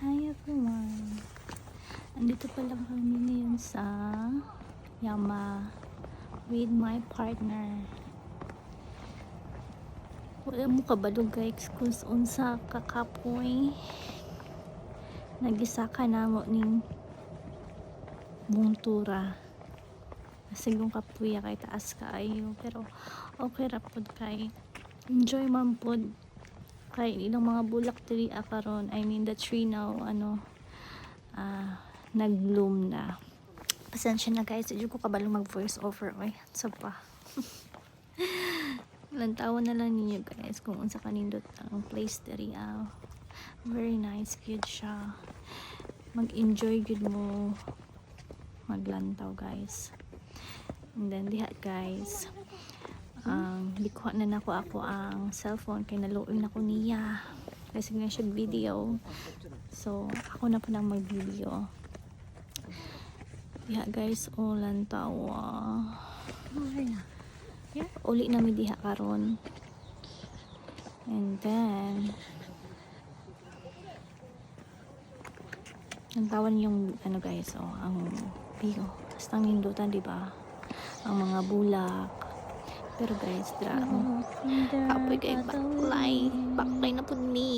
Hi everyone! Andito pa lang kami ngayon sa Yama with my partner. Wala mo kabalo guys kung unsa kakapoy nagisa ka namo ning buntura. Kasi yung kapuya kay taas kaayo pero okay ra pod kay enjoy man pod kay ilang mga bulak diri karon. I mean the tree now nag-bloom na. Pasensya na guys, hindi ko kabalong mag voice over so pa. Lantawan na lang ninyo guys kung unsa kanindot ang place diri. Very nice good siya. Mag-enjoy gud mo maglantaw guys. And then diha guys, likuha na nako ako ang cellphone kay naluoy na ko niya kasi nga siya video, so ako na po nang mag video diha guys. Lantawa uli na mi diha karon. And then lantawan yung guys, ang view basta nindutan diba ang mga bulak. Pero guys, kapoy kay baklay na po ni